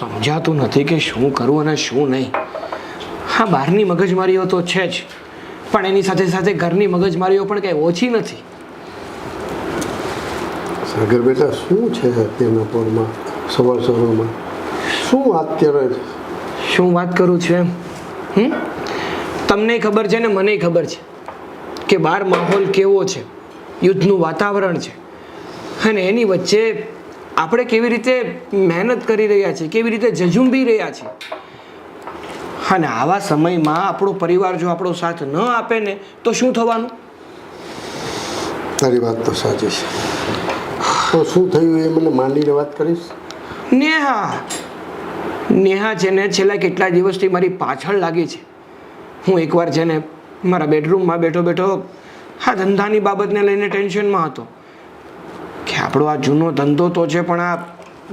સમજાતું નથી કે શું કરવું અને શું નહીં. હા, બહારની મગજમારીઓ તો છે જ, પણ એની સાથે સાથે ઘરની મગજમારીઓ પણ કંઈ ઓછી નથી. સાગર બેટા, શું છે અત્યારના પોરમાં સવારમાં શું અત્યારે શું વાત કરું છું એમ? તમને ખબર છે ને મને ખબર છે કે બહાર માહોલ કેવો છે, યુદ્ધનું વાતાવરણ છે, અને એની વચ્ચે આપણે કેવી રીતે મહેનત કરી રહ્યા છીએ, કેવી રીતે ઝઝૂંબી રહ્યા છીએ. અને આવા સમયમાં આપણો પરિવાર જો આપણો સાથ ન આપે ને તો શું થવાનું? તારી વાત તો સાચી છે. તો શું થયું એ મને માંડીને વાત કરીશ? નેહા છે ને છેલ્લા કેટલા દિવસથી મારી પાછળ લાગી છે. હું એકવાર છે ને મારા બેડરૂમમાં બેઠો બેઠો આ ધંધાની બાબતને લઈને ટેન્શનમાં હતો કે આપણો આ જૂનો ધંધો તો છે, પણ આ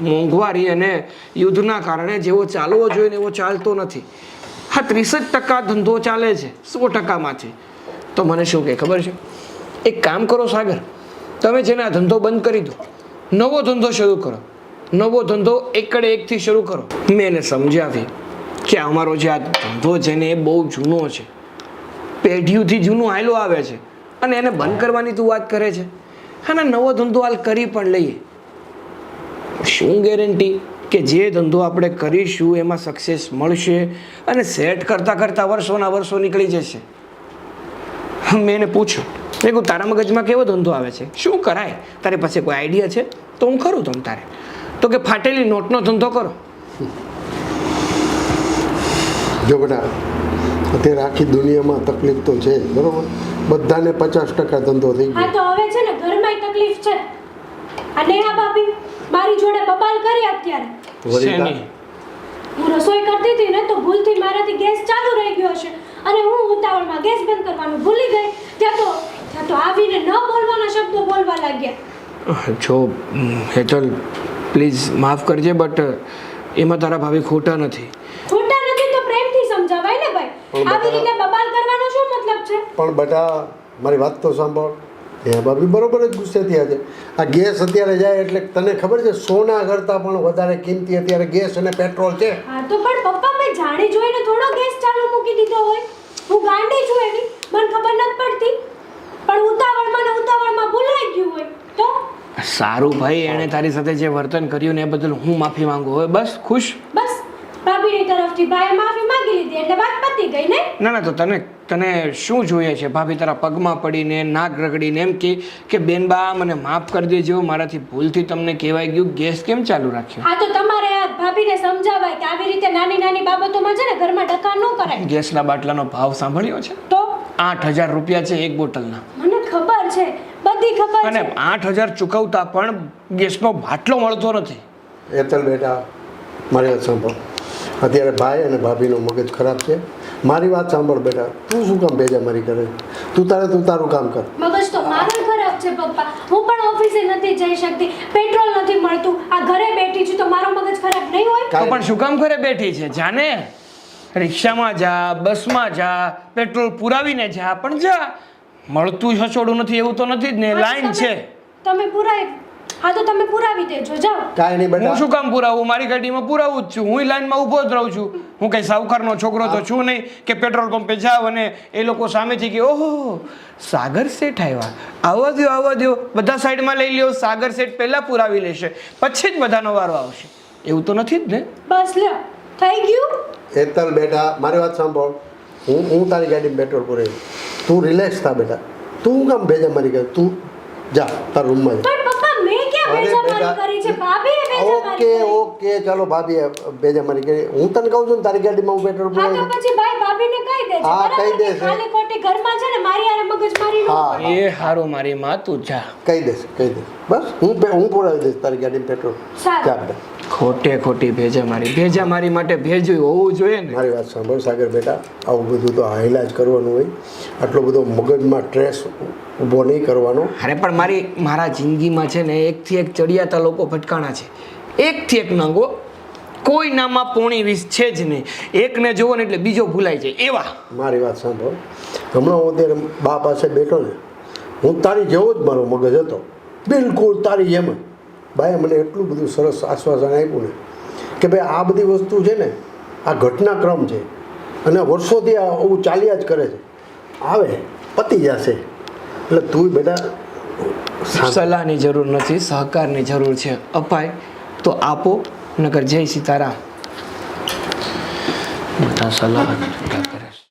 મોંઘવારી અને યુદ્ધના કારણે જેવો ચાલવો જોઈએ ને એવો ચાલતો નથી. હા, 30% ધંધો ચાલે છે 100%માંથી. તો મને શું કહે ખબર છે? એક કામ કરો સાગર, તમે છે ને આ ધંધો બંધ કરી દો, નવો ધંધો શરૂ કરો. નવો ધંધો એકડે એકથી શરૂ કરો. મેં એને સમજાવી કે અમારો જે આ ધંધો છે ને એ બહુ જૂનો છે, પેઢીઓથી જૂનો હાયલો આવે છે, અને એને બંધ કરવાની તું વાત કરે છે. અને નવો ધંધો હાલ કરી પણ લઈએ. શું ગેરંટી કે જે ધંધો આપણે કરીશું એમાં સક્સેસ મળશે અને સેટ કરતાં કરતાં વર્ષોના વર્ષો નીકળી જશે. મેં એને પૂછ્યું, મેં કહું તારા મગજમાં કેવો ધંધો આવે છે, શું કરાય, તારી પાસે કોઈ આઈડિયા છે? તો હું કરું તમ તારે. તો કે ફાટેલી નોટનો ધંધો કરો. જો બેટા, અત્યારે આખી દુનિયામાં તકલીફ તો છે, બરોબર? બધાને 50% ધંધો થઈ હા, ગયો. તો હવે છે ને ઘરમાં તકલીફ છે. અને હા ભાભી, મારી જોડે બબાલ કરી અત્યારે. શેની? હું રસોઈ કરતી હતી ને તો ભૂલથી મારાથી ગેસ ચાલુ રહી ગયો હશે, અને હું ઉતાવળમાં ગેસ બંધ કરવાનું ભૂલી ગઈ. ત્યાં તો આવીને ન બોલવાના શબ્દો બોલવા લાગ્યા. જો હેતલ, પ્લીઝ માફ કરજે, બટ એમાં તારા ભાભી ખોટા નથી. ખોટા નથી તો પ્રેમથી સમજાવાય ને ભાઈ. આવી રીતે બબાલ કરવાનો શું મતલબ છે? પણ બેટા, મારી વાત તો સાંભળ. એ ભાભી બરોબર જ ગુસ્સે થયા છે. આ ગેસ અત્યારે જાય એટલે તને ખબર છે સોના કરતાં પણ વધારે કિંમતી અત્યારે ગેસ અને પેટ્રોલ છે. હા, તો પણ પપ્પા, મેં જાણી જોઈને થોડો ગેસ ચાલુ મૂકી દીધો હોય. હું ગાંડી છું એવી, મને ખબર નથી પડતી, પણ ઉતાવળમાં ભૂલાઈ ગયું હોય તો. સારું ભાઈ, એણે તારી સાથે જે વર્તન કર્યું ને એ બદલ હું માફી માંગુ. હવે બસ ખુશ? બસ, ભાભીની તરફથી ભાઈએ માફી માંગી લીધી એટલે વાત પતી ગઈ ને. ના, તો તને શું જોઈએ છે? ભાભી તારા પગમાં પડીને નાક રગડીને એમ કે બેનબા મને માફ કરી દેજો, મારાથી ભૂલથી તમને કહેવાય ગયું, ગેસ કેમ ચાલુ રાખ્યો? હા, તો તમારે આ ભાભીને સમજાવાય કે આવી રીતે નાની નાની બાબતોમાં છે ને ઘરમાં ડખા ન કરાય. ગેસના બાટલાનો ભાવ સાંભળ્યો છે? તો 8,000 રૂપિયા છે એક બોટલના. મને ખબર છે, બધી ખબર અને છે. 8,000 ચૂકવતા પણ ગેસનો બાટલો મળતો નથી. એતલ બેટા, મારી વાત સાંભળ. અત્યારે ભાઈ અને ભાભીનો મગજ ખરાબ છે. મારી વાત સાંભળ બેટા, તું શું કામ ભેજામારી કરે? તું તારું કામ કર. મગજ તો મારું ખરાબ છે પપ્પા. હું પણ ઓફિસે નથી જઈ શકતી, પેટ્રોલ નથી મળતું, આ ઘરે બેઠી છું, તો મારો મગજ ખરાબ નહીં હોય? તો પણ શું કામ ઘરે બેઠી છે? જાને રિક્ષામાં જા, બસમાં જા, પેટ્રોલ પુરાવીને જા, પણ જા. મળતું હસોડું નથી એવું તો નથી જ ને, લાઈન છે. તમે પુરાવી. હા, તો તમે પુરાવી દેજો, જાઓ. કાંઈ નહીં બેટા. હું શું કામ પુરાવું? મારી ગાડીમાં પુરાવું જ છું. હું લાઈનમાં ઊભો જ રહું છું. હું કઈ સાવકારનો છોકરો તો છું નહીં કે પેટ્રોલ પંપે જાવ અને એ લોકો સામેથી કે ઓહો સાગર શેઠ આવ્યા, આવવા દો, બધા સાઈડમાં લઈ લ્યો. સાગર શેઠ પહેલા પુરાવી લેશે, પછી જ બધાનો વારો આવશે. એવું તો નથી જ ને? બસ લ્યો, થઈ ગયું. એતલ બેટા, મારી વાત સાંભળ. હું તારી ગાડીમાં પેટ્રોલ પુરાવી. તું રિલેક્સ થા બેટા. તું કામ ભેજામારી કરે? તું જા તારા રૂમમાં જા. પણ પપ્પા, મેં ક્યાં ભેજામારી કરી છે? ભાભીએ ભેજામારી કરી. ઓકે, ચાલો ભાભીએ ભેજામારી કરી. હું તને કહું છું ને તારી ગાડીમાં હું પેટ્રોલ હા, તો પુરાવી. પછી ભાઈ ભાભીને કહી દેજો. હા, બરાબર કહી ને? દેશે. ખાલી ખોટી ઘરમાં છે ને મારી હારે મગજમારી ન હા. કરે. એ હારું મારી માં, તું જા. કહી દઈશ. બસ હું પુરાવી દઈશ તારી ગાડીમાં પેટ્રોલ. સારું. જા બેટા. ખોટી ભેજામારી માટે ભેજ્યું હોવું જોઈએ ને. મારી વાત સાંભળ સાગર બેટા, આવું બધું તો હાઈલા જ કરવાનું હોય. આટલો બધો મગજમાં સ્ટ્રેસ ઊભો નહીં કરવાનો. અરે પણ મારા જિંદગીમાં છે ને એકથી એક ચડિયાતા લોકો ભટકાણા છે. એકથી એક નાંગો, કોઈ નામાં પોણી 20 છે જ નહીં. એકને જોવો ને એટલે બીજો ભૂલાઈ જાય એવા. મારી વાત સાંભળ. હમણાં હું અત્યારે બા પાસે બેઠો ને, હું તારી જેવો જ મારો મગજ હતો, બિલકુલ તારી જેમ જ. બાએ મને એટલું બધું સરસ આશ્વાસન આપ્યું ને કે ભાઈ આ બધી વસ્તુ છે ને આ ઘટનાક્રમ છે અને વર્ષોથી આ આવું ચાલ્યા જ કરે છે, આવે પતી જશે. એટલે તું બેટા સલાહની જરૂર નથી, સહકારની જરૂર છે. અપાય તો આપો, નકર જય સીતારામ. બધા સલાહ